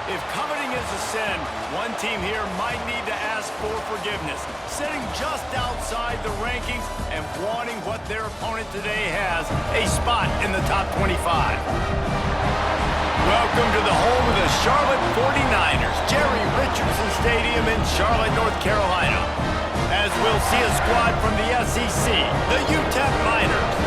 If coveting is a sin, one team here might need to ask for forgiveness, sitting just outside the rankings and wanting what their opponent today has, a spot in the top 25. Welcome to the home of the Charlotte 49ers, Jerry Richardson Stadium in Charlotte, North Carolina. As we'll see a squad from the SEC, the UTEP Miners,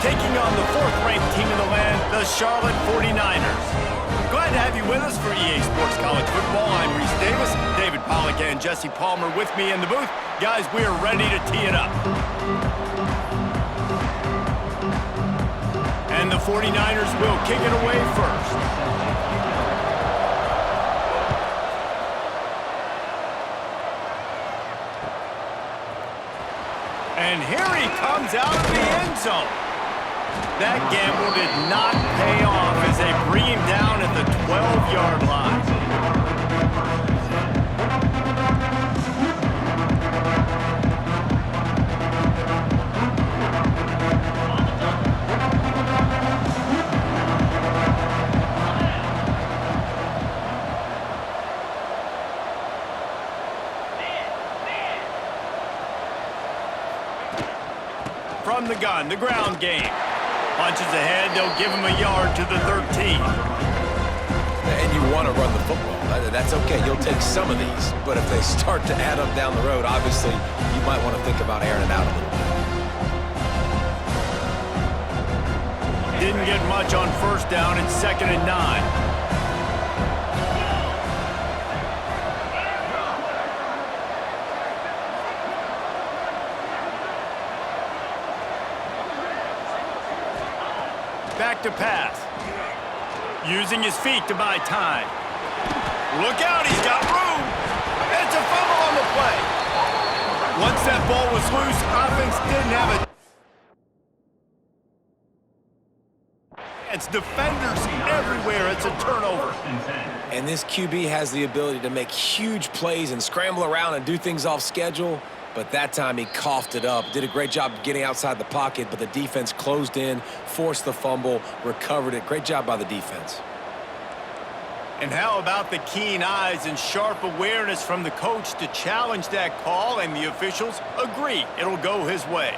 taking on the fourth-ranked team in the land, the Charlotte 49ers. Glad to have you with us for EA Sports College Football. I'm Reese Davis, David Pollack and Jesse Palmer with me in the booth. Guys, we are ready to tee it up. And the 49ers will kick it away first. And here he comes out of the end zone. That gamble did not pay off as they bring him down at the 12-yard line. From the gun, the ground game. Punches ahead, they'll give him a yard to the 13. And you want to run the football. That's okay. You'll take some of these. But if they start to add up down the road, obviously, you might want to think about airing it out a little bit. Didn't get much on first down and 2nd and 9. Back to pass. Using his feet to buy time. Look out, he's got room. It's a fumble on the play. Once that ball was loose, offense didn't have it. It's defenders everywhere. It's a turnover. And this QB has the ability to make huge plays and scramble around and do things off schedule. But that time he coughed it up. Did a great job getting outside the pocket, but the defense closed in, forced the fumble, recovered it. Great job by the defense. And how about the keen eyes and sharp awareness from the coach to challenge that call, and the officials agree it'll go his way.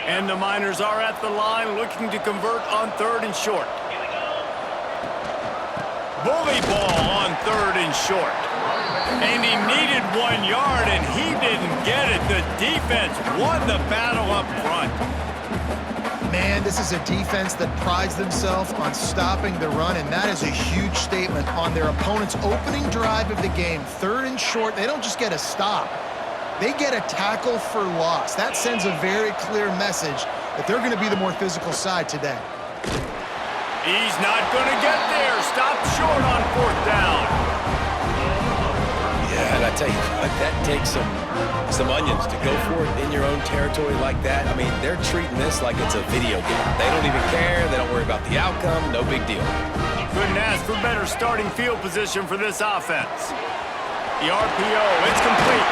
And the Miners are at the line looking to convert on 3rd and short. Bully ball on 3rd and short. And he needed 1 yard, and he didn't get it. The defense won the battle up front. Man, this is a defense that prides themselves on stopping the run, and that is a huge statement on their opponent's opening drive of the game. 3rd and short, they don't just get a stop. They get a tackle for loss. That sends a very clear message that they're going to be the more physical side today. He's not going to get there. Stopped short on 4th down. Yeah, and I tell you what, that takes some onions to go for it in your own territory like that. I mean, they're treating this like it's a video game. They don't even care. They don't worry about the outcome. No big deal. Couldn't ask for better starting field position for this offense. The RPO, it's complete.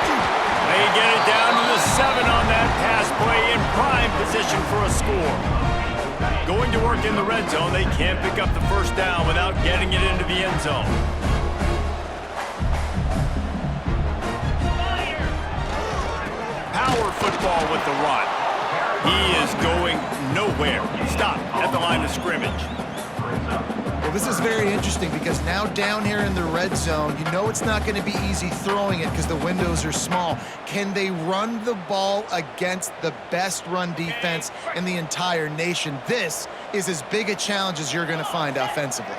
They get it down to the 7 on that pass play, in prime position for a score. Going to work in the red zone, they can't pick up the first down without getting it into the end zone. Power football with the run. He is going nowhere. Stop at the line of scrimmage. Well, this is very interesting because now down here in the red zone, you know it's not going to be easy throwing it because the windows are small. Can they run the ball against the best run defense in the entire nation? This is as big a challenge as you're going to find offensively.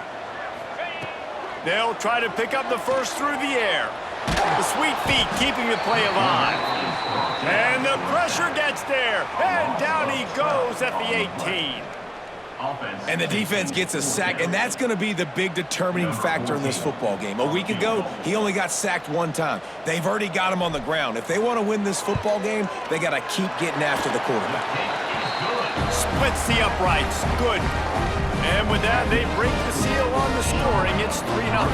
They'll try to pick up the first through the air. The sweet feet keeping the play alive. And the pressure gets there. And down he goes at the 18. And the defense gets a sack, and that's going to be the big determining factor in this football game. A week ago, he only got sacked 1 time. They've already got him on the ground. If they want to win this football game, they got to keep getting after the quarterback. Splits the uprights. Good. And with that, they break the seal on the scoring. It's 3-0.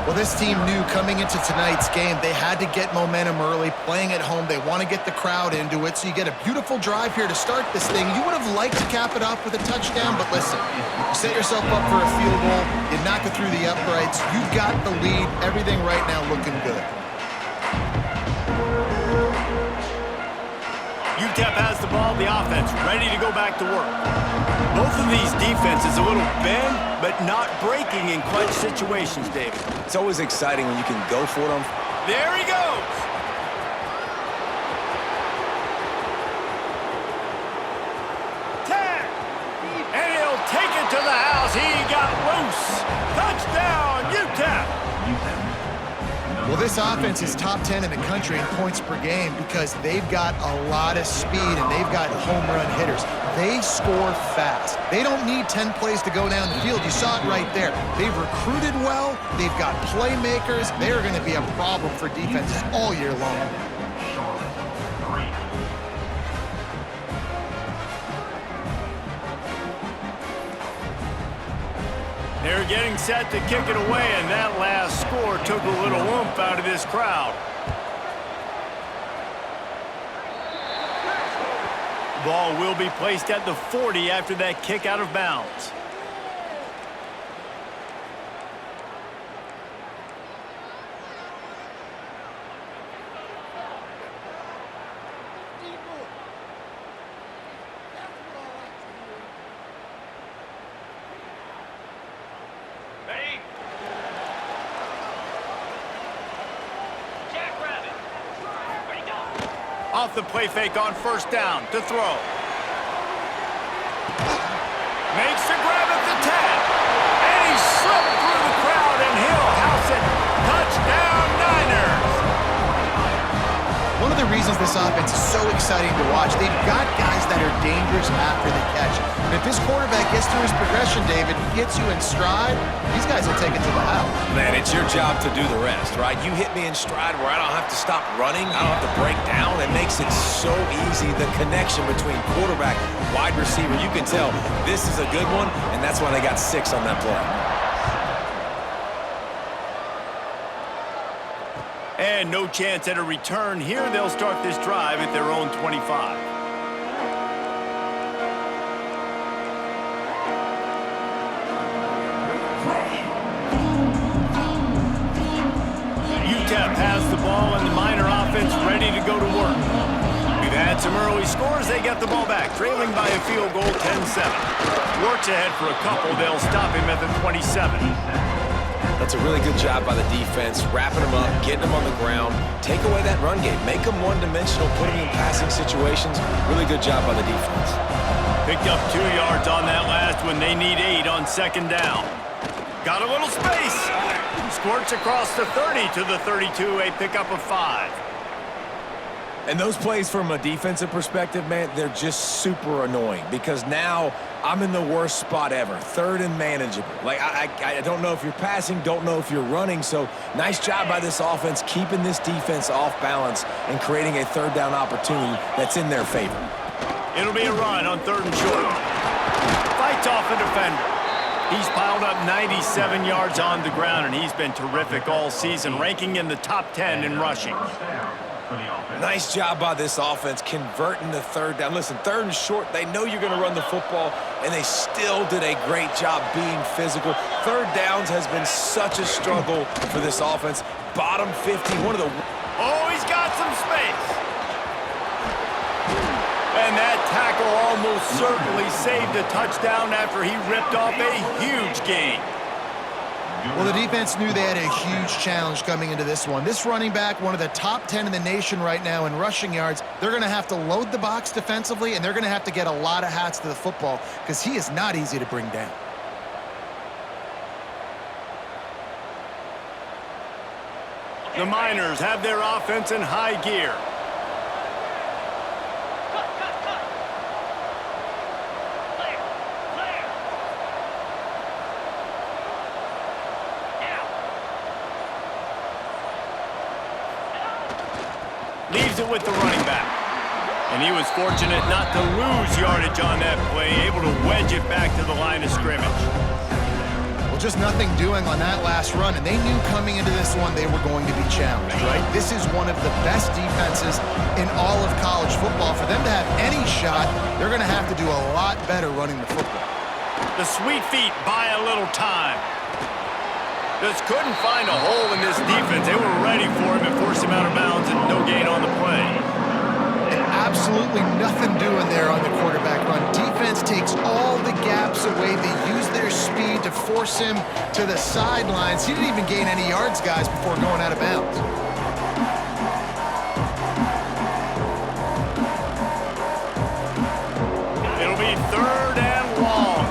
Well, this team knew coming into tonight's game they had to get momentum early. Playing at home, they want to get the crowd into it. So you get a beautiful drive here to start this thing. You would have liked to cap it off with a touchdown, but listen, you set yourself up for a field goal, you knock it through the uprights, you've got the lead, everything right now looking good. UTEP has the ball, the offense ready to go back to work. Both of these defenses a little bend, but not breaking in clutch situations, David. It's always exciting when you can go for it on. There he goes. Tag. And he'll take it to the house. He got loose. Touchdown, UTEP. Well, this offense is top 10 in the country in points per game because they've got a lot of speed and they've got home run hitters. They score fast. They don't need 10 plays to go down the field. You saw it right there. They've recruited well. They've got playmakers. They are going to be a problem for defenses all year long. They're getting set to kick it away, and that last score took a little oomph out of this crowd. Ball will be placed at the 40 after that kick out of bounds. Off the play fake on first down to throw. Makes the grab at the 10. And he slipped through the crowd and he'll house it. Touchdown, Niners. One of the reasons this offense is so exciting to watch, they've got guys that are dangerous after the catch. And if this quarterback gets through his progression, David, gets you in stride, these guys will take it to the house. Man, it's your job to do the rest, right? You hit me in stride where I don't have to stop running. I don't have to break down. It makes it so easy. The connection between quarterback, wide receiver, you can tell this is a good one, and that's why they got 6 on that play. And no chance at a return here. They'll start this drive at their own 25. UTEP has the ball and the Miner offense ready to go to work. We've had some early scores. They get the ball back, trailing by a field goal 10-7. Works ahead for a couple. They'll stop him at the 27. That's a really good job by the defense, wrapping them up, getting them on the ground, take away that run game, make them one-dimensional, put them in passing situations. Really good job by the defense. Picked up 2 yards on that last one. They need 8 on second down. Got a little space. Squirts across the 30 to the 32, a pickup of 5. And those plays from a defensive perspective, man, they're just super annoying because now I'm in the worst spot ever, 3rd and manageable. Like, I don't know if you're passing, don't know if you're running, so nice job by this offense keeping this defense off balance and creating a 3rd down opportunity that's in their favor. It'll be a run on 3rd and short. Fights off the defender. He's piled up 97 yards on the ground, and he's been terrific all season, ranking in the top 10 in rushing. Nice job by this offense converting the 3rd down. Listen, 3rd and short, they know you're going to run the football, and they still did a great job being physical. 3rd downs has been such a struggle for this offense. Bottom 50, one of the... Oh, he's got some space. And that tackle almost certainly saved a touchdown after he ripped off a huge gain. Well, the defense knew they had a huge challenge coming into this one. This running back, one of the top 10 in the nation right now in rushing yards, they're going to have to load the box defensively, and they're going to have to get a lot of hats to the football because he is not easy to bring down. The Miners have their offense in high gear. Leaves it with the running back. And he was fortunate not to lose yardage on that play, able to wedge it back to the line of scrimmage. Well, just nothing doing on that last run, and they knew coming into this one they were going to be challenged, right? This is one of the best defenses in all of college football. For them to have any shot, they're going to have to do a lot better running the football. The sweet feet buy a little time. Just couldn't find a hole in this defense. They were ready for him and forced him out of bounds, and no gain on the play. And absolutely nothing doing there on the quarterback run. Defense takes all the gaps away. They use their speed to force him to the sidelines. He didn't even gain any yards, guys, before going out of bounds. It'll be 3rd and long.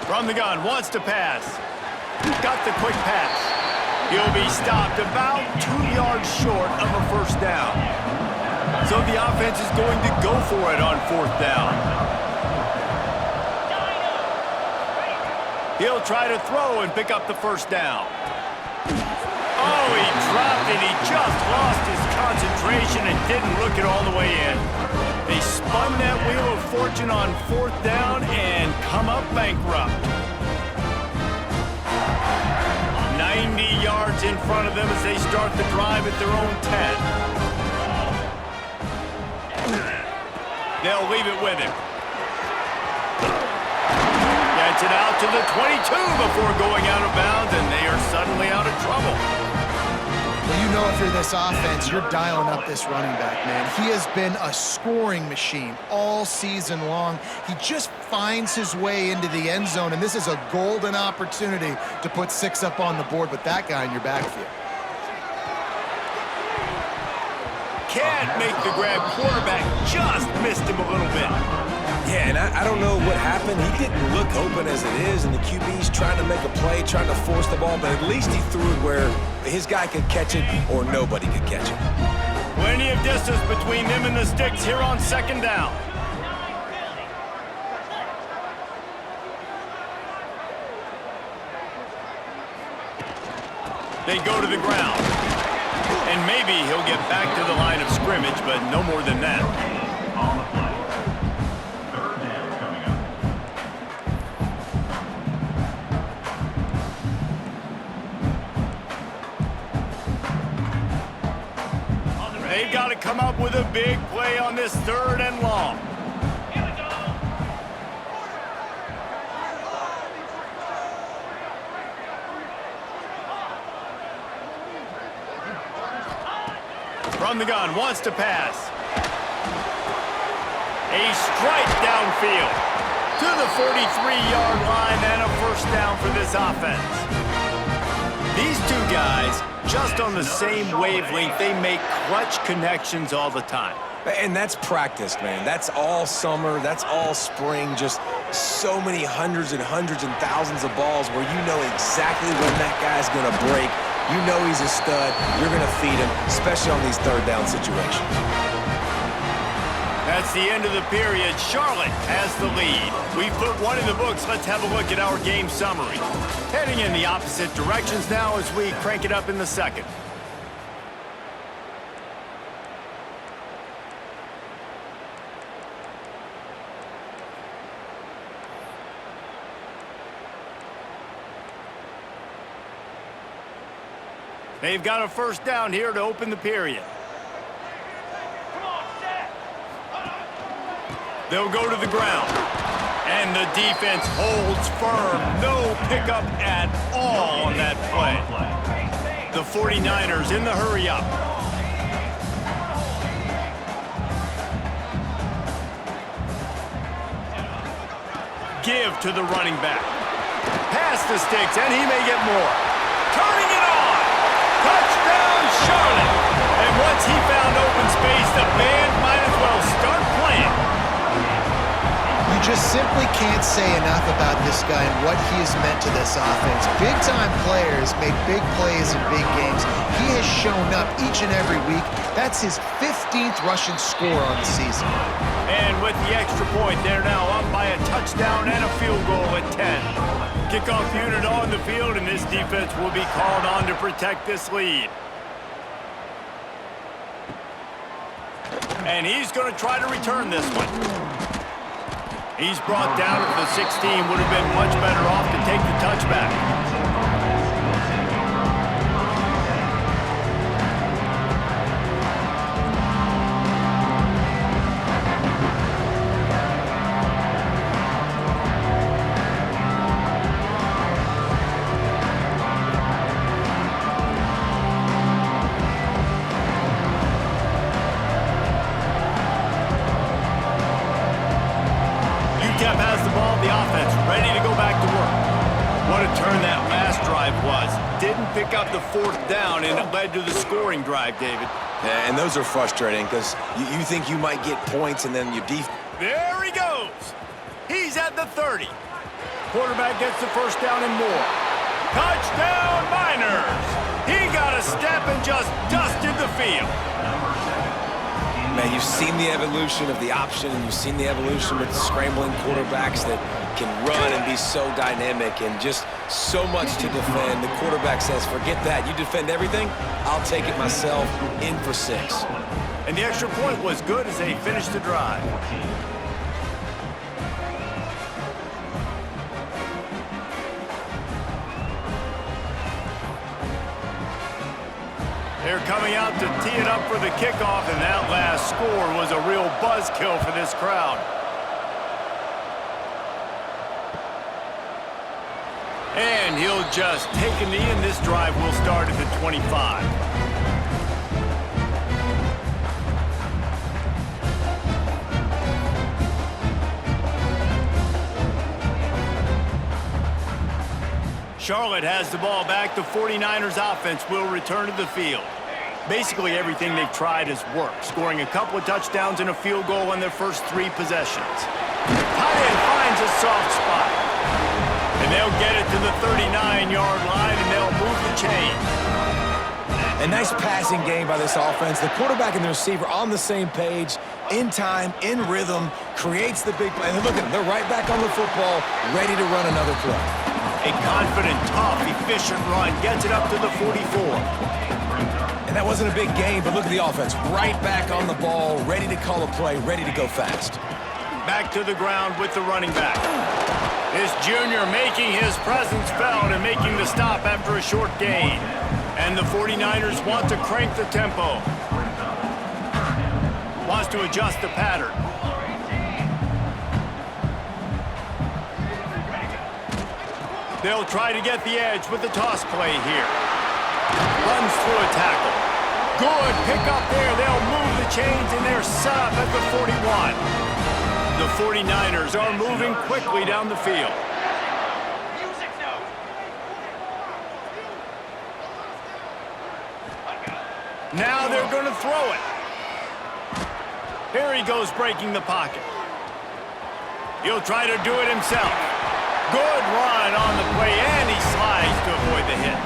From the gun, wants to pass. Got the quick pass. He'll be stopped about 2 yards short of a first down. So the offense is going to go for it on 4th down. He'll try to throw and pick up the first down. Oh, he dropped it. He just lost his concentration and didn't look it all the way in. They spun that wheel of fortune on 4th down and come up bankrupt. 90 yards in front of them as they start the drive at their own 10. They'll leave it with him. Gets it out to the 22 before going out of bounds, and they are suddenly out of trouble. Well, you know if you're this offense, you're dialing up this running back, man. He has been a scoring machine all season long. He just finds his way into the end zone, and this is a golden opportunity to put 6 up on the board with that guy in your backfield. Can't make the grab. Quarterback just missed him a little bit. Yeah, and I don't know what happened. He didn't look open as it is, and the QB's trying to make a play, trying to force the ball, but at least he threw it where his guy could catch it or nobody could catch it. Plenty of distance between them and the sticks here on 2nd down. They go to the ground. And maybe he'll get back to the line of scrimmage, but no more than that. On the play. 3rd down coming up. They've got to come up with a big play on this 3rd and long. Here we go. From the gun, wants to pass. A strike downfield to the 43-yard line and a first down for this offense. These 2 guys, just on the same wavelength, they make clutch connections all the time. And that's practice, man. That's all summer. That's all spring. Just so many hundreds and thousands of balls where you know exactly when that guy's going to break. You know he's a stud. You're going to feed him, especially on these 3rd down situations. That's the end of the period. Charlotte has the lead. We've put 1 in the books. Let's have a look at our game summary. Heading in the opposite directions now as we crank it up in the 2nd. They've got a first down here to open the period. They'll go to the ground. And the defense holds firm. No pickup at all on that play. The 49ers in the hurry up. Give to the running back. Pass the sticks, and he may get more. Turning it on. Touchdown, Charlotte. And once he found open space, the band might as well start playing. You just simply can't say enough about this guy and what he has meant to this offense. Big-time players make big plays in big games. He has shown up each and every week. That's his 15th rushing score on the season. And with the extra point, they're now up by a touchdown and a field goal at 10. Kickoff unit on the field, and this defense will be called on to protect this lead. And he's going to try to return this one. He's brought down at the 16. Would have been much better off to take the touchback. UTEP has the ball, the offense ready to go back to work. What a turn that last drive was. Didn't pick up the 4th down, and it led to the scoring drive, David. Yeah, and those are frustrating because you think you might get points and then your defense. There he goes. He's at the 30. Quarterback gets the first down and more. Touchdown, Miners! He got a step and just dusted the field. Man, you've seen the evolution of the option, and you've seen the evolution with scrambling quarterbacks that can run and be so dynamic and just so much to defend. The quarterback says, forget that. You defend everything, I'll take it myself. In for 6. And the extra point was good as they finished the drive. They're coming out to tee it up for the kickoff, and that last score was a real buzzkill for this crowd. And he'll just take a knee, and this drive will start at the 25. Charlotte has the ball back. The 49ers offense will return to the field. Basically everything they've tried has worked, scoring a couple of touchdowns and a field goal on their first 3 possessions. Tight end finds a soft spot. And they'll get it to the 39-yard line, and they'll move the chains. A nice passing game by this offense. The quarterback and the receiver on the same page, in time, in rhythm, creates the big play. And look at them, they're right back on the football, ready to run another play. A confident, tough, efficient run gets it up to the 44. And that wasn't a big game, but look at the offense. Right back on the ball, ready to call a play, ready to go fast. Back to the ground with the running back. This junior making his presence felt and making the stop after a short gain. And the 49ers want to crank the tempo. Wants to adjust the pattern. They'll try to get the edge with the toss play here. Runs through a tackle. Good pick up there. They'll move the chains, and they're set up at the 41. The 49ers are moving quickly down the field. Now they're going to throw it. Here he goes, breaking the pocket. He'll try to do it himself. Good run on the play, and he slides to avoid the hit.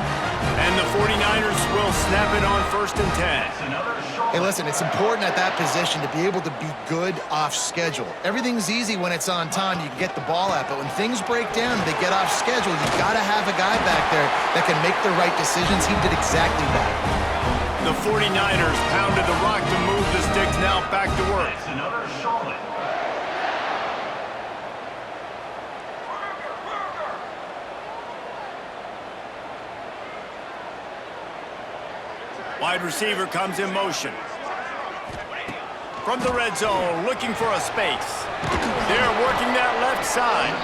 And the 49ers will snap it on 1st and 10. Hey, listen, it's important at that position to be able to be good off schedule. Everything's easy when it's on time. You can get the ball out, but when things break down and they get off schedule, you got to have a guy back there that can make the right decisions. He did exactly that. The 49ers pounded the rock to move the sticks. Now back to work. It's another Charlotte. Wide receiver comes in motion. From the red zone, looking for a space. They're working that left side.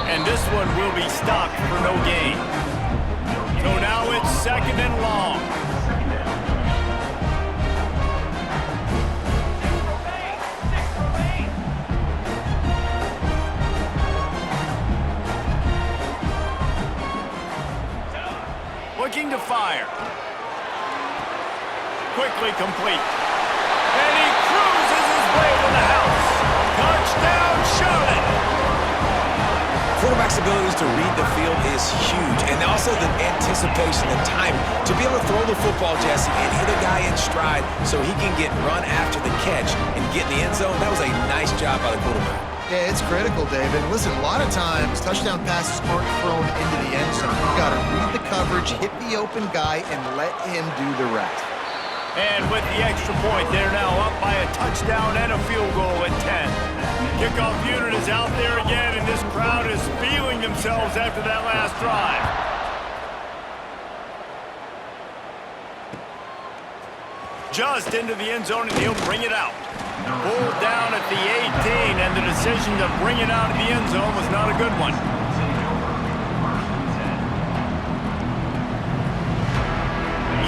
And this one will be stopped for no gain. So now it's 2nd and long. Looking to fire. Quickly complete. And he cruises his way to the house. Touchdown, Charlotte! Quarterback's abilities to read the field is huge, and also the anticipation, the time to be able to throw the football, Jesse, and hit a guy in stride so he can get run after the catch and get in the end zone. That was a nice job by the quarterback. Yeah, it's critical, David. Listen, a lot of times touchdown passes aren't thrown into the end zone. You've got to read the coverage, hit the open guy, and let him do the rest. And with the extra point, they're now up by a touchdown and a field goal at 10. Kickoff unit is out there again, and this crowd is feeling themselves after that last drive. Just into the end zone, and he'll bring it out. Pulled down at the 18, and the decision to bring it out of the end zone was not a good one.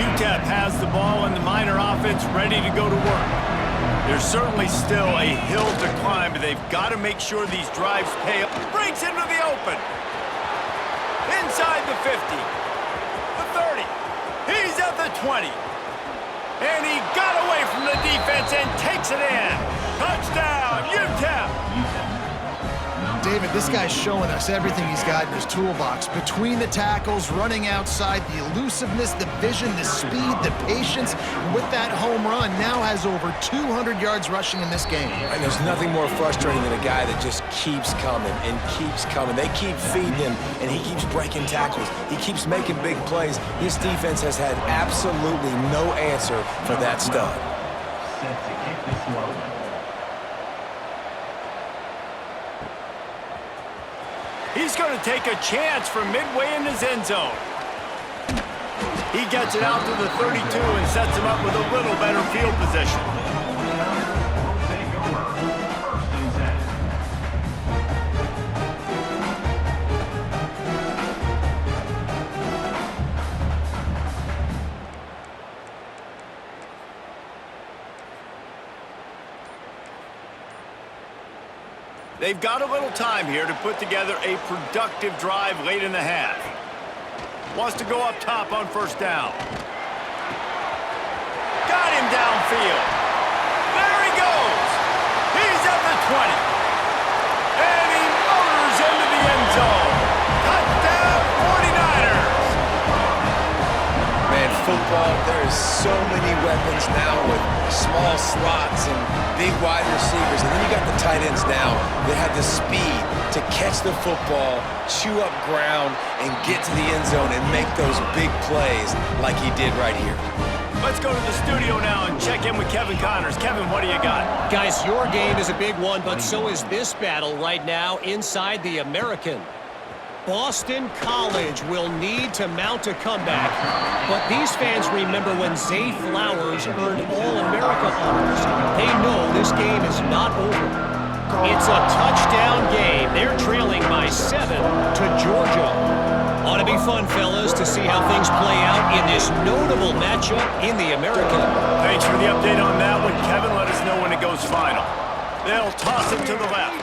UTEP has the ball, and the Miner offense ready to go to work. There's certainly still a hill to climb, but they've got to make sure these drives pay up. Breaks into the open. Inside the 50. The 30. He's at the 20. And he got away from the defense and takes it in. Touchdown, UTEP! David, this guy's showing us everything he's got in his toolbox. Between the tackles, running outside, the elusiveness, the vision, the speed, the patience. And with that home run, now has over 200 yards rushing in this game. And there's nothing more frustrating than a guy that just keeps coming and keeps coming. They keep feeding him, and he keeps breaking tackles. He keeps making big plays. This defense has had absolutely no answer for that stud. Set to kick this one. He's going to take a chance from midway in his end zone. He gets it out to the 32 and sets him up with a little better field position. Take over. First and 10. They've got a little time here to put together a productive drive late in the half. Wants to go up top on first down. Got him downfield. There he goes. He's at the 20. And he motors into the end zone. Touchdown, 49ers. Man, football, there is so many weapons now with small slots and big wide receivers, and then you got the tight ends now that have the speed to catch the football, chew up ground, and get to the end zone and make those big plays like he did right here. Let's go to the studio now and check in with Kevin Connors. Kevin, what do you got? Guys, your game is a big one, but so is this battle right now inside the American. Boston College will need to mount a comeback, but these fans remember when Zay Flowers earned All-America honors. They know this game is not over. It's a touchdown game. They're trailing by 7 to Georgia. Ought to be fun, fellas, to see how things play out in this notable matchup in the American. Thanks for the update on that one, Kevin. Let us know when it goes final. They'll toss it to the left.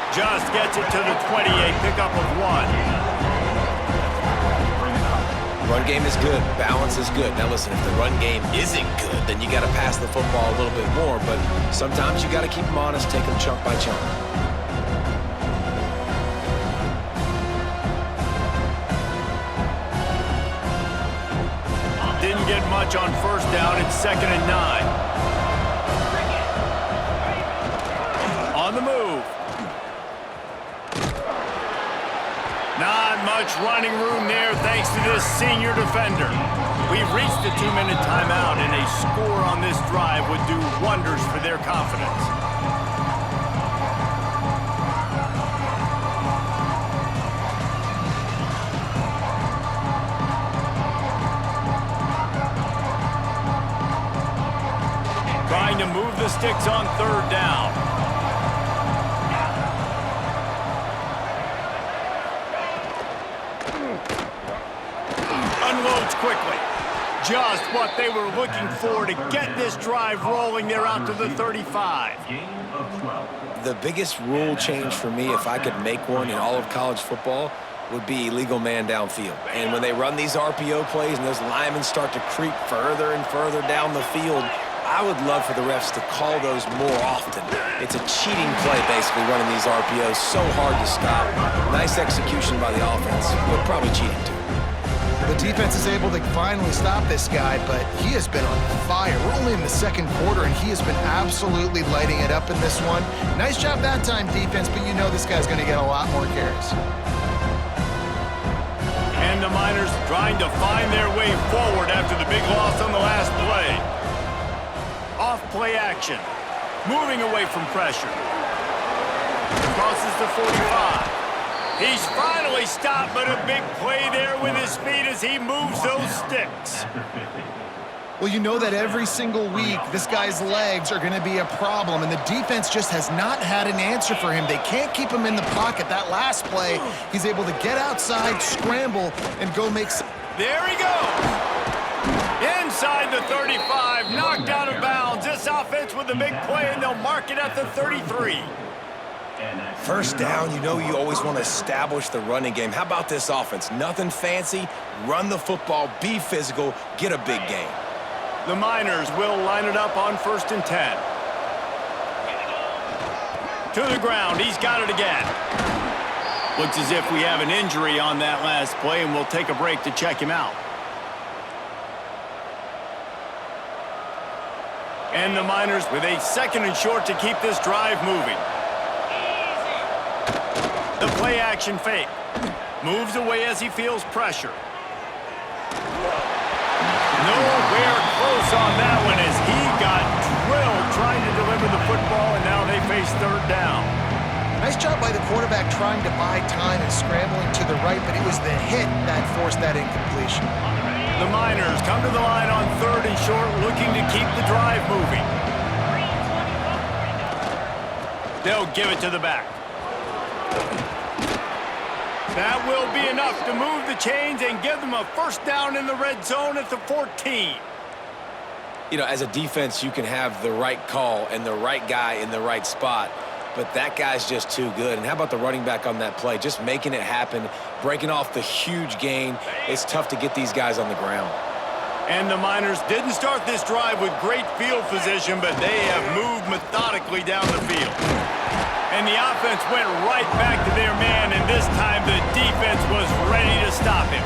Just gets it to the 20, a pickup of 1. Run game is good. Balance is good. Now listen, if the run game isn't good, then you got to pass the football a little bit more. But sometimes you got to keep them honest, take them chunk by chunk. Didn't get much on first down. It's 2nd and 9. On the move. Not much running room there thanks to this senior defender. We've reached the 2-minute timeout, and a score on this drive would do wonders for their confidence. Trying to move the sticks on 3rd down. Unloads quickly. Just what they were looking for to get this drive rolling. They're out to the 35. Gain of 12. The biggest rule change for me, if I could make one in all of college football, would be illegal man downfield. And when they run these RPO plays and those linemen start to creep further and further down the field, I would love for the refs to call those more often. It's a cheating play, basically, running these RPOs. So hard to stop. Nice execution by the offense, but probably cheating too. The defense is able to finally stop this guy, but he has been on fire. We're only in the 2nd quarter, and he has been absolutely lighting it up in this one. Nice job that time, defense, but you know this guy's going to get a lot more carries. And And the Miners trying to find their way forward after the big loss on the last play. Off play action. Moving away from pressure. Crosses the 45. He's finally stopped, but a big play there with his feet as he moves those sticks. Well, you know that every single week, this guy's legs are going to be a problem, and the defense just has not had an answer for him. They can't keep him in the pocket. That last play, he's able to get outside, scramble, and go make some... There he goes. Inside the 35, knocked out of bounds. This offense with a big play, and they'll mark it at the 33. First down, you know you always want to establish the running game. How about this offense? Nothing fancy. Run the football, be physical, get a big gain. The Miners will line it up on 1st and 10. To the ground, he's got it again. Looks as if we have an injury on that last play, and we'll take a break to check him out. And the Miners with a 2nd and short to keep this drive moving. The play action fake. Moves away as he feels pressure. Nowhere close on that one as he got drilled trying to deliver the football, and now they face 3rd down. Nice job by the quarterback trying to buy time and scrambling to the right, but it was the hit that forced that incompletion. The Miners come to the line on 3rd and short, looking to keep the drive moving. They'll give it to the back. That will be enough to move the chains and give them a 1st down in the red zone at the 14. You know, as a defense, you can have the right call and the right guy in the right spot, but that guy's just too good. And how about the running back on that play? Just making it happen, breaking off the huge gain. It's tough to get these guys on the ground. And the Miners didn't start this drive with great field position, but they have moved methodically down the field. And the offense went right back to their man, and this time the defense was ready to stop him.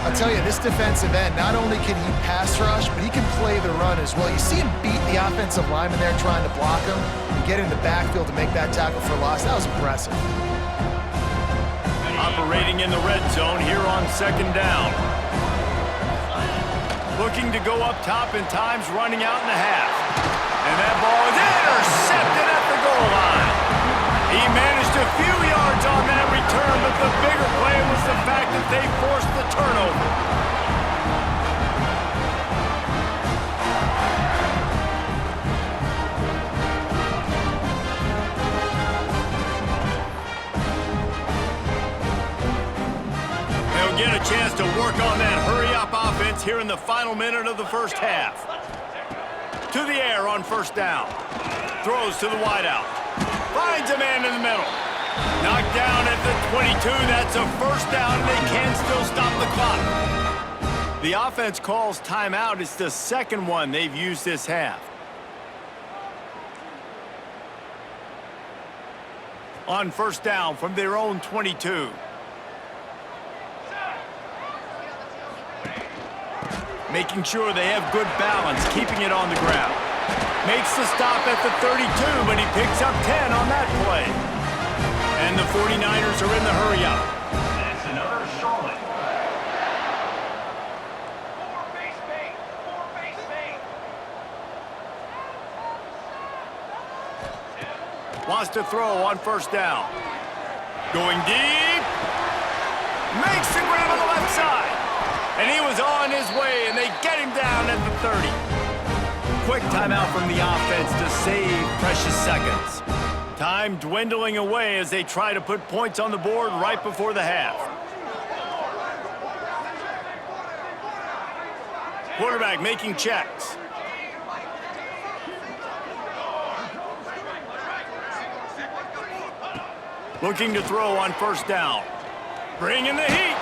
I'll tell you, this defensive end, not only can he pass rush, but he can play the run as well. You see him beat the offensive lineman there trying to block him and get in the backfield to make that tackle for loss. That was impressive. Operating in the red zone here on 2nd down. Looking to go up top, and time's running out in the half. And that ball is intercepted at the goal line. He managed a few yards on that return, but the bigger play was the fact that they forced the turnover. They'll get a chance to work on that hurry-up offense here in the final minute of the 1st half. To the air on 1st down. Throws to the wideout. Finds a man in the middle. Knocked down at the 22. That's a 1st down, and they can still stop the clock. The offense calls timeout. It's the 2nd one they've used this half. On 1st down from their own 22. Making sure they have good balance, keeping it on the ground. Makes the stop at the 32, but he picks up 10 on that play. And the 49ers are in the hurry-up. That's another Charlotte. Wants to throw on 1st down. Going deep. Makes the grab on the left side. And he was on his way, and they get him down at the 30. Quick timeout from the offense to save precious seconds. Time dwindling away as they try to put points on the board right before the half. Quarterback making checks. Looking to throw on 1st down. Bringing the heat.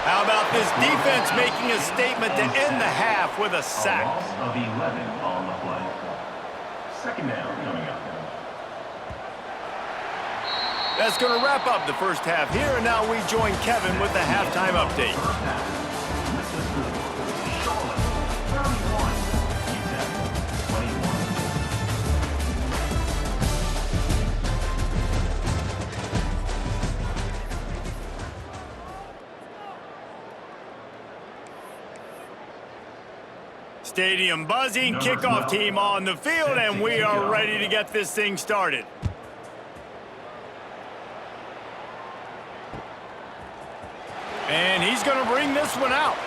How about this defense making a statement to end the half with a sack? A loss of 11 on the play. 2nd down coming up. That's going to wrap up the 1st half here, and now we join Kevin with the halftime update. This is the Charlotte 31, UTEP 21. Stadium buzzing, kickoff team on the field, and we are ready to get this thing started. And he's going to bring this one out.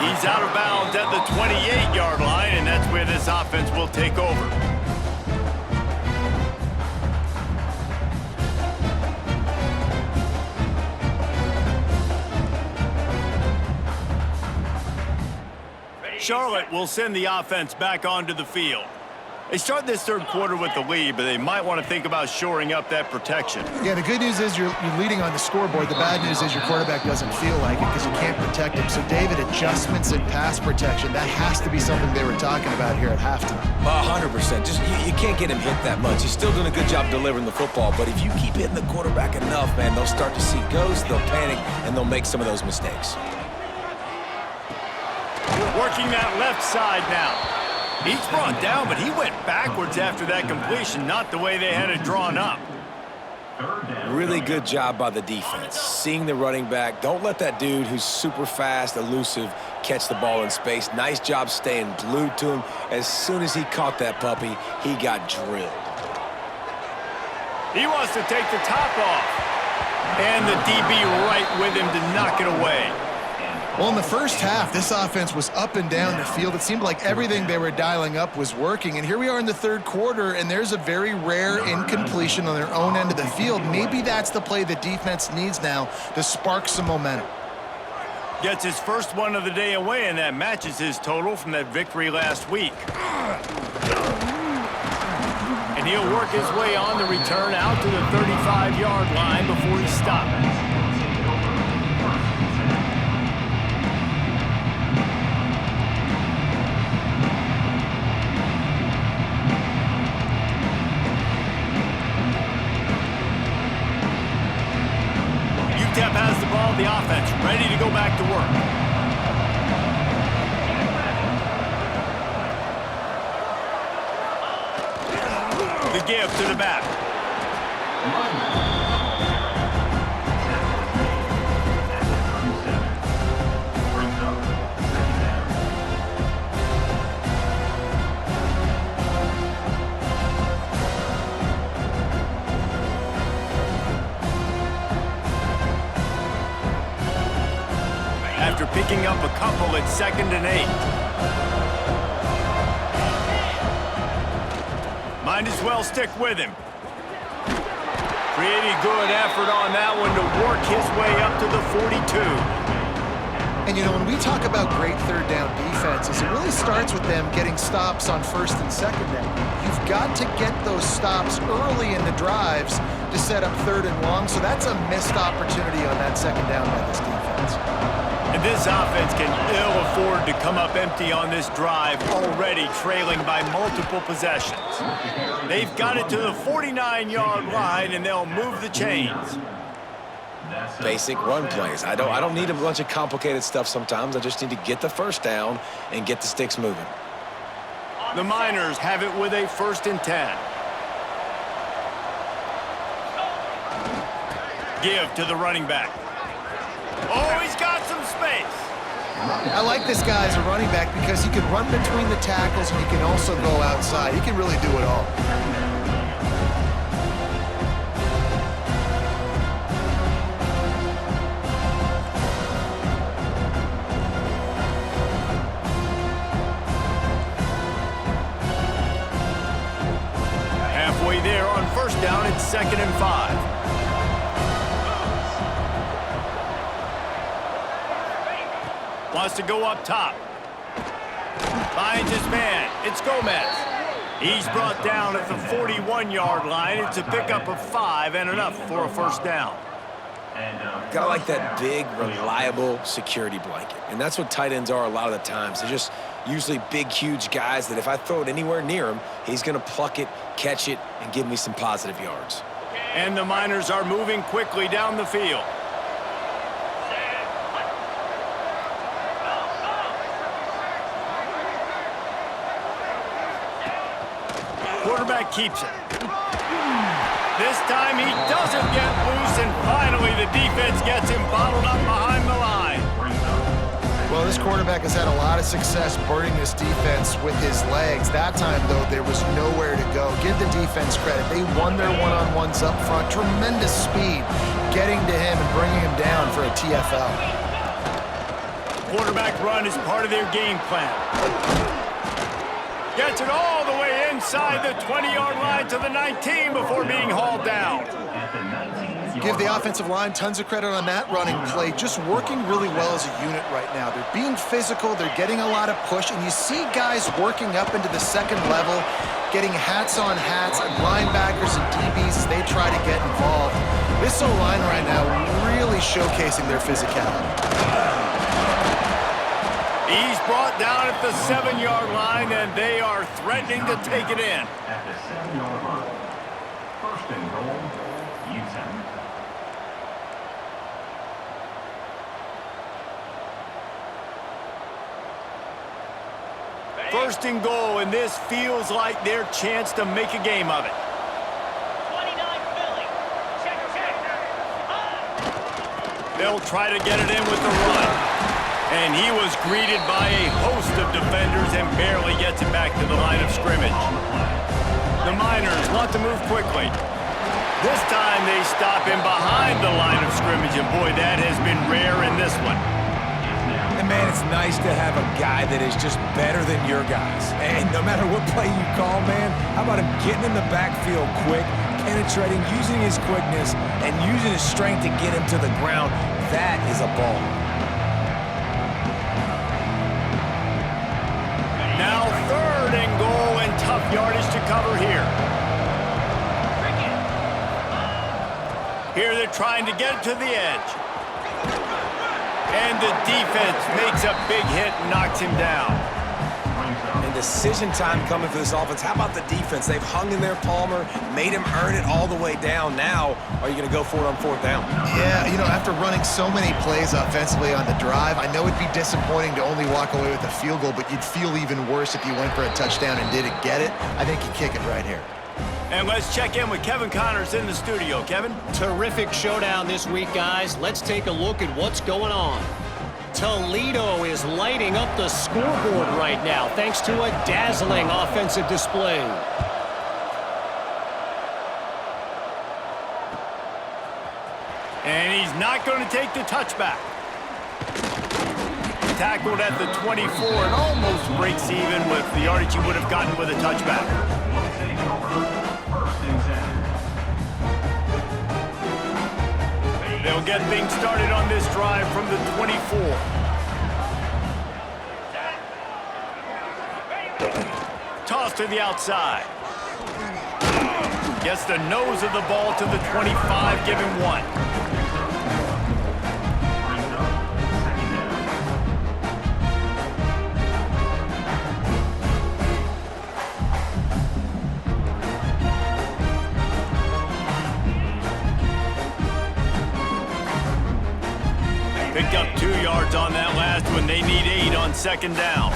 He's out of bounds at the 28-yard line, and that's where this offense will take over. Charlotte will send the offense back onto the field. They start this third quarter with the lead, but they might want to think about shoring up that protection. Yeah, the good news is you're leading on the scoreboard. The bad news is your quarterback doesn't feel like it because you can't protect him. So, David, adjustments in pass protection, that has to be something they were talking about here at halftime. 100%. Just you can't get him hit that much. He's still doing a good job delivering the football, but if you keep hitting the quarterback enough, man, they'll start to see ghosts, they'll panic, and they'll make some of those mistakes. Working that left side now. He's brought down, but he went backwards after that completion, not the way they had it drawn up. Really good job by the defense. Seeing the running back. Don't let that dude who's super fast, elusive, catch the ball in space. Nice job staying glued to him. As soon as he caught that puppy, he got drilled. He wants to take the top off. And the DB right with him to knock it away. Well, in the first half, this offense was up and down the field. It seemed like everything they were dialing up was working. And here we are in the third quarter, and there's a very rare incompletion on their own end of the field. Maybe that's the play the defense needs now to spark some momentum. Gets his first one of the day away, and that matches his total from that victory last week. And he'll work his way on the return out to the 35-yard line before he stops. UTEP has the ball, the offense ready to go back to work. The give to the back. After picking up a couple, it's 2nd and 8. Might as well stick with him. Pretty good effort on that one to work his way up to the 42. And, you know, when we talk about great third down defenses, it really starts with them getting stops on first and second down. You've got to get those stops early in the drives to set up third and long, so that's a missed opportunity on that second down by this defense. And this offense can ill afford to come up empty on this drive, already trailing by multiple possessions. They've got it to the 49-yard line, and they'll move the chains. Basic run plays. I don't need a bunch of complicated stuff sometimes. I just need to get the first down and get the sticks moving. The Miners have it with a 1st and 10. Give to the running back. Oh, he's got some space. I like this guy as a running back because he can run between the tackles and he can also go outside. He can really do it all. Halfway there on 1st down, it's 2nd and 5. Wants to go up top. Finds his man. It's Gomez. He's brought down at the 41-yard line. It's a pickup of 5 and enough for a 1st down. Gotta like that big, reliable security blanket. And that's what tight ends are a lot of the times. They're just usually big, huge guys that if I throw it anywhere near him, he's gonna pluck it, catch it, and give me some positive yards. And the Miners are moving quickly down the field. Quarterback keeps it. This time he doesn't get loose, and finally the defense gets him bottled up behind the line. Well, know, this quarterback has had a lot of success burning this defense with his legs. That time, though, there was nowhere to go. Give the defense credit. They won their one-on-ones up front. Tremendous speed getting to him and bringing him down for a TFL. Quarterback run is part of their game plan. Gets it all the way inside the 20-yard line to the 19 before being hauled down. Give the offensive line tons of credit on that running play. Just working really well as a unit right now. They're being physical. They're getting a lot of push. And you see guys working up into the second level, getting hats on hats, and linebackers and DBs as they try to get involved. This O-line right now really showcasing their physicality. He's brought down at the 7-yard line, and they are threatening to take it in. At the 7-yard line. First and goal, UTEP. First and goal, and this feels like their chance to make a game of it. 29 Philly. Check. They'll try to get it in with the run. And he was greeted by a host of defenders and barely gets it back to the line of scrimmage. The Miners want to move quickly. This time they stop him behind the line of scrimmage, and boy, that has been rare in this one. And man, it's nice to have a guy that is just better than your guys. And no matter what play you call, man, how about him getting in the backfield quick, penetrating, using his quickness, and using his strength to get him to the ground. That is a ball. Now third and goal, and tough yardage to cover here. Here they're trying to get it to the edge. And the defense makes a big hit and knocks him down. And decision time coming for this offense. How about the defense? They've hung in there, Palmer, made him earn it all the way down. Now, are you going to go for it on fourth down? Yeah, you know, after running so many plays offensively on the drive, I know it'd be disappointing to only walk away with a field goal, but you'd feel even worse if you went for a touchdown and didn't get it. I think you kick it right here. And let's check in with Kevin Connors in the studio. Kevin? Terrific showdown this week, guys. Let's take a look at what's going on. Toledo is lighting up the scoreboard right now thanks to a dazzling offensive display. And he's not going to take the touchback. Tackled at the 24 and almost breaks even with the yardage he would have gotten with a touchback. They'll get things started on this drive from the 24. Toss to the outside. Gets the nose of the ball to the 25, give him one. Picked up 2 yards on that last one. They need 8 on second down.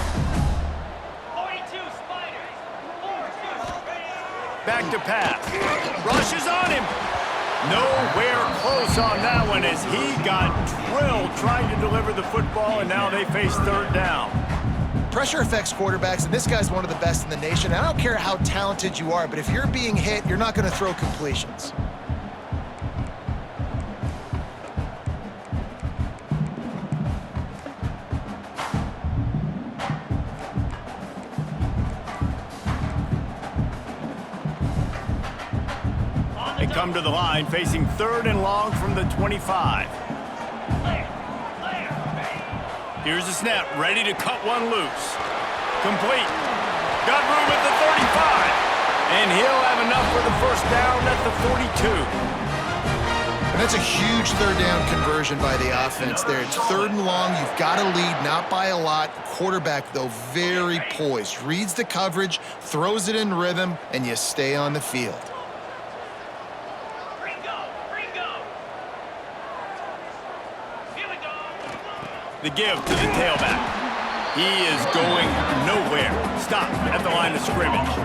42 Spiders. 42. Back to pass. Rushes on him. Nowhere close on that one as he got drilled trying to deliver the football, and now they face third down. Pressure affects quarterbacks, and this guy's one of the best in the nation. I don't care how talented you are, but if you're being hit, you're not going to throw completions. They come to the line facing third and long from the 25. Here's the snap, ready to cut one loose. Complete. Got room at the 35. And he'll have enough for the first down at the 42. And that's a huge third down conversion by the offense there. It's third and long. You've got to lead, not by a lot. Quarterback, though, very poised. Reads the coverage, throws it in rhythm, and you stay on the field. The give to the tailback. He is going nowhere. Stop at the line of scrimmage.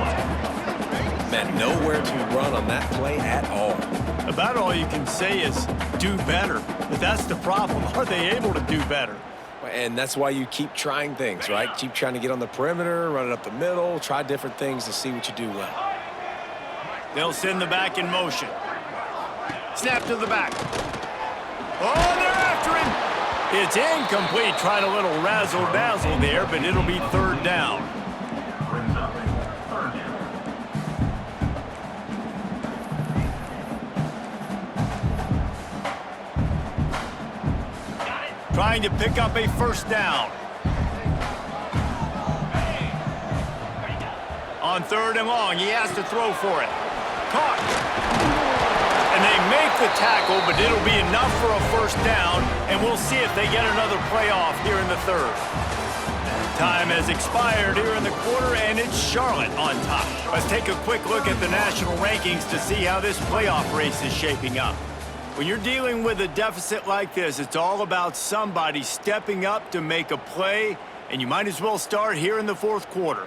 Man, nowhere to run on that play at all. About all you can say is do better. But that's the problem. Are they able to do better? And that's why you keep trying things, right? Keep trying to get on the perimeter, run it up the middle, try different things to see what you do well. They'll send the back in motion. Snap to the back. Oh, they're after him. It's incomplete, trying a little razzle-dazzle there, but it'll be third down. Brings up third down. Trying to pick up a first down. On third and long, he has to throw for it. Caught. And they make the tackle, but it'll be enough for a first down, and we'll see if they get another playoff here in the third. Time has expired here in the quarter, and it's Charlotte on top. Let's take a quick look at the national rankings to see how this playoff race is shaping up. When you're dealing with a deficit like this, it's all about somebody stepping up to make a play, and you might as well start here in the fourth quarter.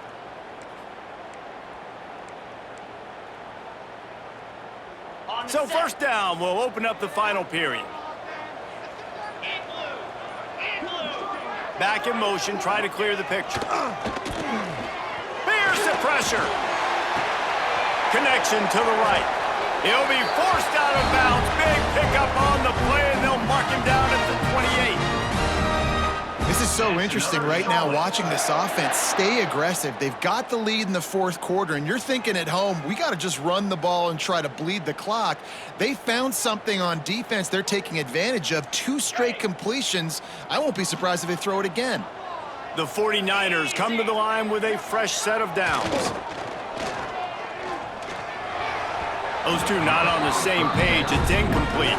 So first down, we'll open up the final period. Back in motion, try to clear the picture. Here's the pressure. Connection to the right. He'll be forced out of bounds. Big pickup on the play, and they'll mark him down at the 28. This is so interesting right now watching this offense stay aggressive. They've got the lead in the fourth quarter, and you're thinking at home, we got to just run the ball and try to bleed the clock. They found something on defense they're taking advantage of. 2 straight completions. I won't be surprised if they throw it again. The 49ers come to the line with a fresh set of downs. Those two not on the same page. It's incomplete.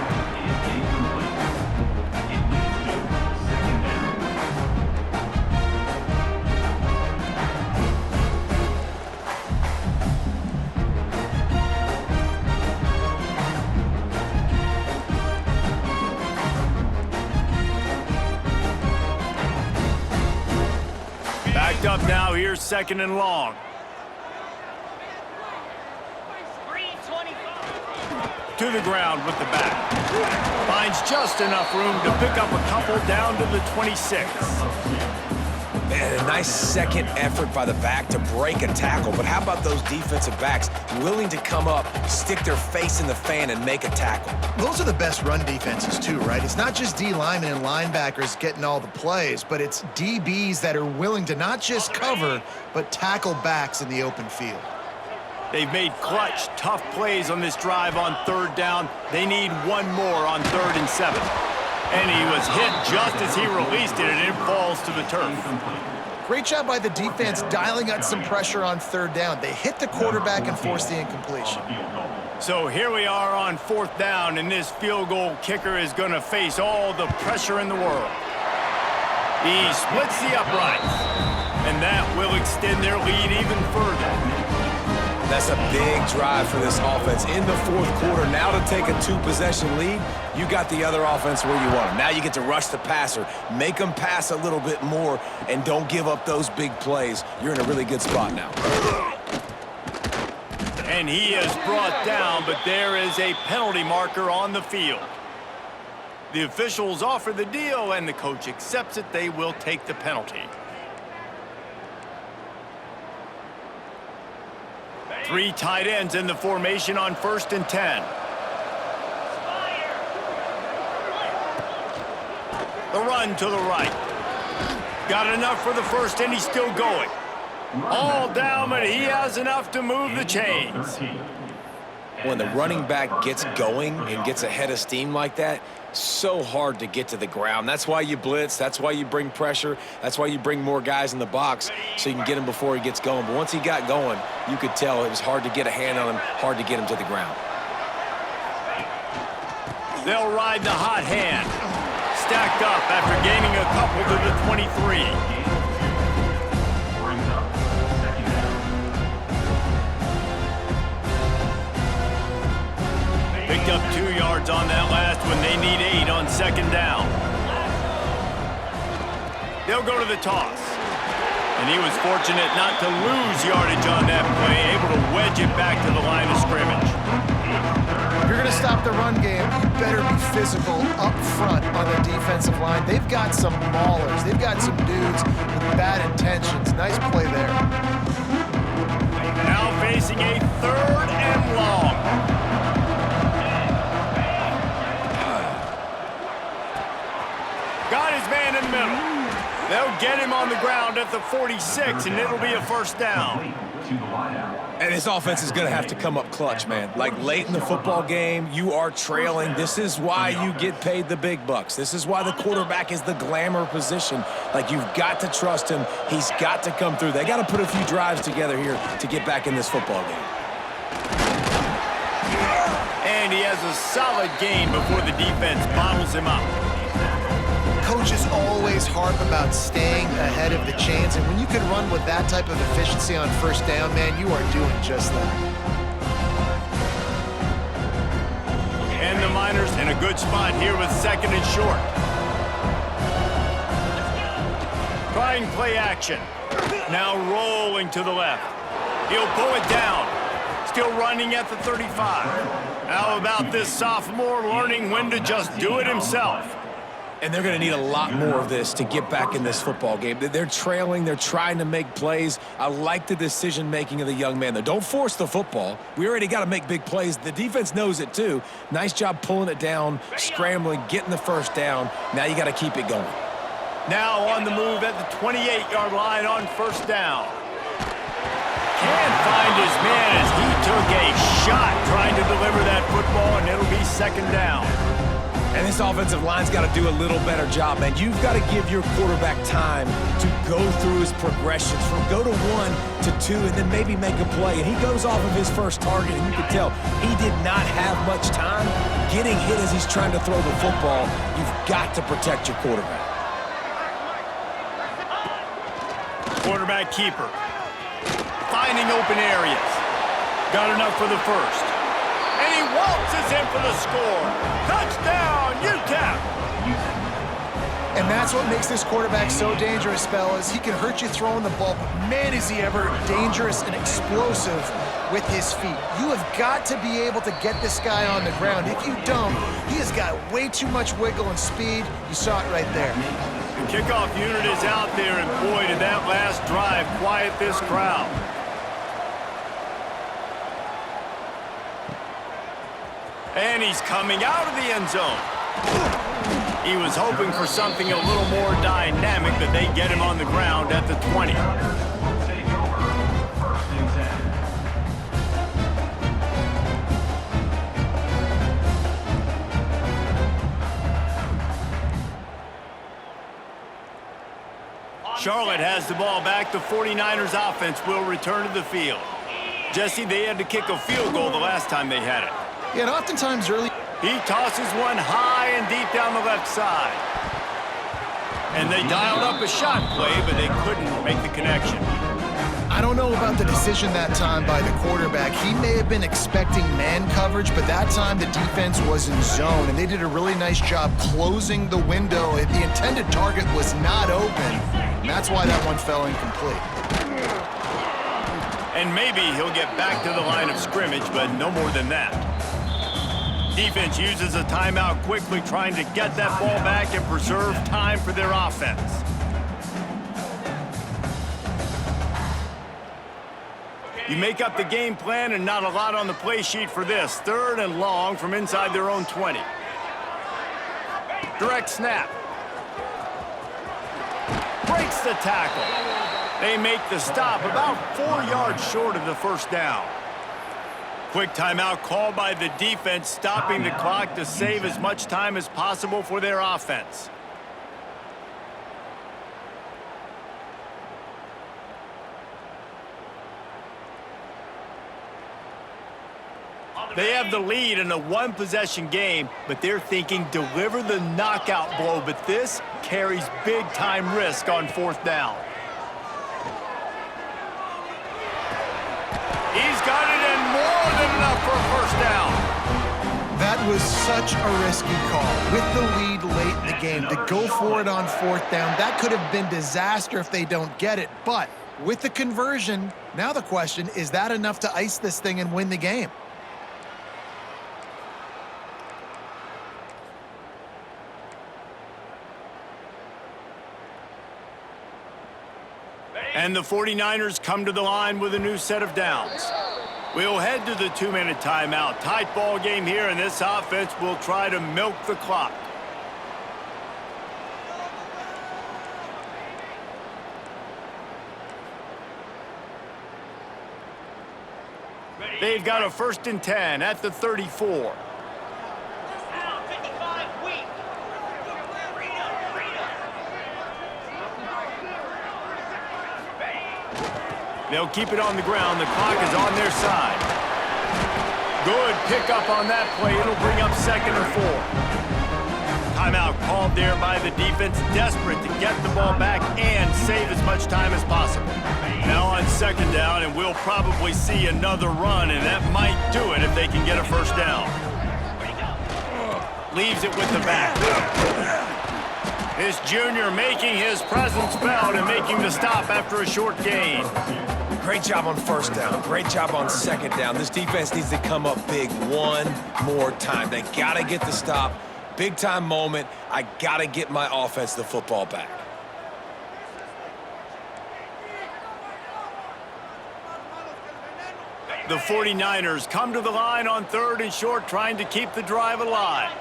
Backed up now. Here's second and long. To the ground with the back. Finds just enough room to pick up a couple down to the 26. Man, a nice second effort by the back to break a tackle. But how about those defensive backs willing to come up, stick their face in the fan, and make a tackle? Those are the best run defenses too, right? It's not just D linemen and linebackers getting all the plays, but it's DBs that are willing to not just cover, but tackle backs in the open field. They've made clutch, tough plays on this drive on third down. They need one more on 3rd and 7. And he was hit just as he released it, and it falls to the turf. Great job by the defense dialing up some pressure on third down. They hit the quarterback and forced the incompletion. So here we are on 4th down, and this field goal kicker is going to face all the pressure in the world. He splits the uprights, and that will extend their lead even further. That's a big drive for this offense in the fourth quarter. Now to take a 2-possession lead, you got the other offense where you want them. Now you get to rush the passer, make them pass a little bit more, and don't give up those big plays. You're in a really good spot now. And he is brought down, but there is a penalty marker on the field. The officials offer the deal, and the coach accepts it. They will take the penalty. 3 tight ends in the formation on 1st and 10. The run to the right. Got enough for the first, and he's still going. All down, but he has enough to move the chains. When the running back gets going and gets ahead of steam like that, so hard to get to the ground. That's why you blitz. That's why you bring pressure. That's why you bring more guys in the box so you can get him before he gets going. But once he got going, you could tell it was hard to get a hand on him, hard to get him to the ground. They'll ride the hot hand. Stacked up after gaining a couple to the 23. Picked up 2 yards on that last one. They need 8 on 2nd down. They'll go to the toss. And he was fortunate not to lose yardage on that play, able to wedge it back to the line of scrimmage. If you're going to stop the run game, you better be physical up front on the defensive line. They've got some maulers. They've got some dudes with bad intentions. Nice play there. Now facing a 3rd and long. Got his man in the middle. They'll get him on the ground at the 46, and it'll be a 1st down. And this offense is going to have to come up clutch, man. Like late in the football game, you are trailing. This is why you get paid the big bucks. This is why the quarterback is the glamour position. Like, you've got to trust him. He's got to come through. They got to put a few drives together here to get back in this football game. And he has a solid gain before the defense bottles him up. Coaches always harp about staying ahead of the chains, and when you can run with that type of efficiency on 1st down, man, you are doing just that. And the Miners in a good spot here with 2nd and short. Trying play action. Now rolling to the left. He'll pull it down. Still running at the 35. How about this sophomore learning when to just do it himself? And they're going to need a lot more of this to get back in this football game. They're trailing. They're trying to make plays. I like the decision-making of the young man, though. Don't force the football. We already got to make big plays. The defense knows it, too. Nice job pulling it down, scrambling, getting the 1st down. Now you got to keep it going. Now on the move at the 28-yard line on 1st down. Can't find his man as he took a shot trying to deliver that football, and it'll be 2nd down. And this offensive line's got to do a little better job, man. You've got to give your quarterback time to go through his progressions from go to 1 to 2 and then maybe make a play. And he goes off of his first target, and you can tell he did not have much time getting hit as he's trying to throw the football. You've got to protect your quarterback. Quarterback keeper. Finding open areas. Got enough for the 1st. And he waltzes in for the score. Touchdown, UTEP! And that's what makes this quarterback so dangerous, fellas. He can hurt you throwing the ball, but man, is he ever dangerous and explosive with his feet. You have got to be able to get this guy on the ground. If you don't, he has got way too much wiggle and speed. You saw it right there. The kickoff unit is out there, and boy, did that last drive quiet this crowd. And he's coming out of the end zone. He was hoping for something a little more dynamic, but they get him on the ground at the 20. Charlotte has the ball back. The 49ers offense will return to the field. Jesse, they had to kick a field goal the last time they had it. Yeah, and oftentimes early... He tosses one high and deep down the left side. And they dialed up a shot play, but they couldn't make the connection. I don't know about the decision that time by the quarterback. He may have been expecting man coverage, but that time the defense was in zone, and they did a really nice job closing the window. The intended target was not open, and that's why that one fell incomplete. And maybe he'll get back to the line of scrimmage, but no more than that. Defense uses a timeout quickly, trying to get that ball back and preserve time for their offense. You make up the game plan and not a lot on the play sheet for this. 3rd and long from inside their own 20. Direct snap. Breaks the tackle. They make the stop about 4 yards short of the 1st down. Quick timeout called by the defense, stopping the clock to save as much time as possible for their offense. They have the lead in a one-possession game, but they're thinking deliver the knockout blow, but this carries big-time risk on 4th down. He's got it in more than enough for a 1st down. That was such a risky call. With the lead late in the game, to go for it on 4th down, that could have been disaster if they don't get it. But with the conversion, now the question, is that enough to ice this thing and win the game? And the 49ers come to the line with a new set of downs. We'll head to the 2-minute timeout. Tight ball game here, and this offense will try to milk the clock. They've got a 1st and 10 at the 34. They'll keep it on the ground. The clock is on their side. Good pickup on that play. It'll bring up 2nd and 4. Timeout called there by the defense, desperate to get the ball back and save as much time as possible. Now on 2nd down, and we'll probably see another run, and that might do it if they can get a 1st down. Leaves it with the back. This junior making his presence felt and making the stop after a short gain. Great job on 1st down. Great job on 2nd down. This defense needs to come up big one more time. They got to get the stop. Big-time moment. I got to get my offense the football back. The 49ers come to the line on 3rd and short, trying to keep the drive alive.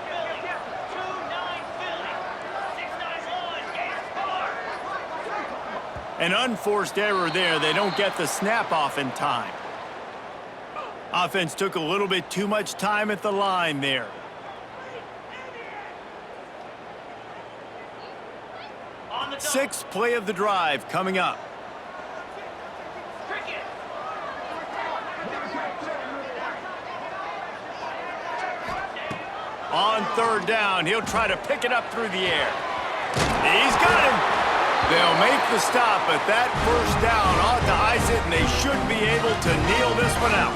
An unforced error there. They don't get the snap off in time. Offense took a little bit too much time at the line there. Sixth play of the drive coming up. On 3rd down, he'll try to pick it up through the air. He's got him. They'll make the stop, but that 1st down ought to ice it, and they should be able to kneel this one out.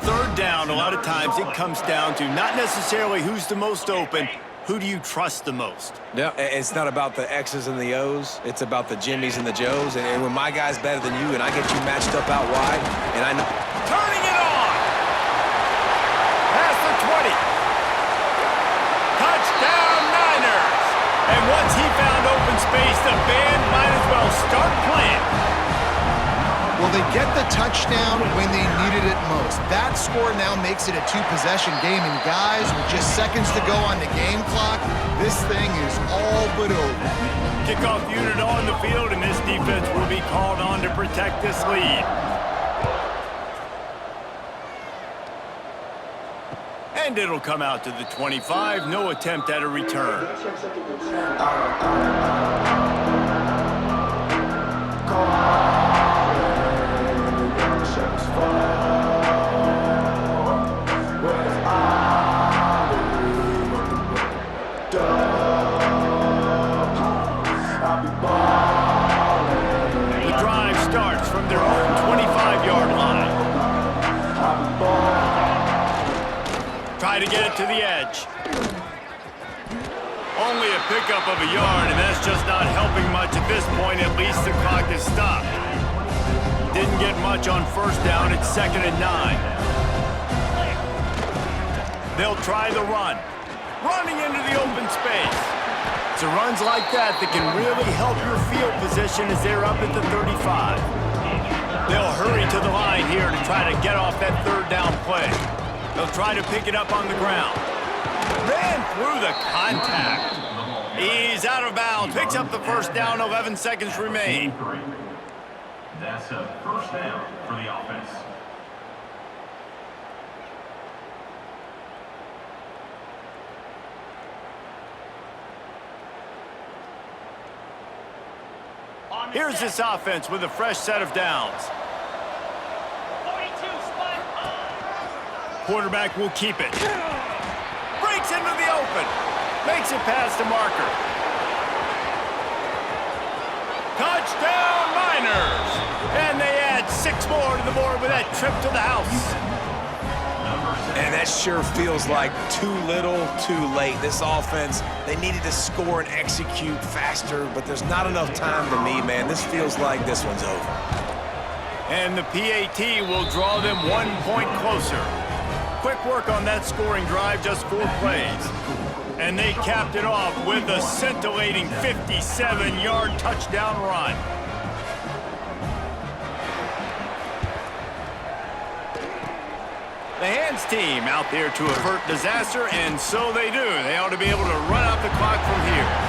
3rd down, a lot of times it comes down to not necessarily who's the most open, who do you trust the most? Yeah, it's not about the X's and the O's. It's about the Jimmys and the Joes. And when my guy's better than you and I get you matched up out wide, and I know... Turning it on! Past the 20. Touchdown, Niners! And once he found open space, the band might as well start playing. Well, they get the touchdown when they needed it most. That score now makes it a 2-possession game. And guys, with just seconds to go on the game clock, this thing is all but over. Kickoff unit on the field, and this defense will be called on to protect this lead. And it'll come out to the 25. No attempt at a return. The drive starts from their own 25-yard line. Try to get it to the edge. Only a pickup of a yard, and that's just not helping much at this point. At least the clock is stopped. Didn't get much on 1st down. It's 2nd and 9. They'll try the run. Running into the open space. It's runs like that that can really help your field position as they're up at the 35. They'll hurry to the line here to try to get off that 3rd down play. They'll try to pick it up on the ground. Ran through the contact. He's out of bounds. Picks up the 1st down. 11 seconds remain. That's a 1st down for the offense. Here's this offense with a fresh set of downs. 42, spot. Quarterback will keep it. Breaks into the open. Makes it past the marker. Touchdown, Niners! And they add 6 more to the board with that trip to the house. And that sure feels like too little, too late. This offense, they needed to score and execute faster, but there's not enough time to me, man. This feels like this one's over. And the PAT will draw them 1 point closer. Quick work on that scoring drive, just 4 plays. And they capped it off with a scintillating 57-yard touchdown run. The hands team out there to avert disaster, and so they do. They ought to be able to run out the clock from here.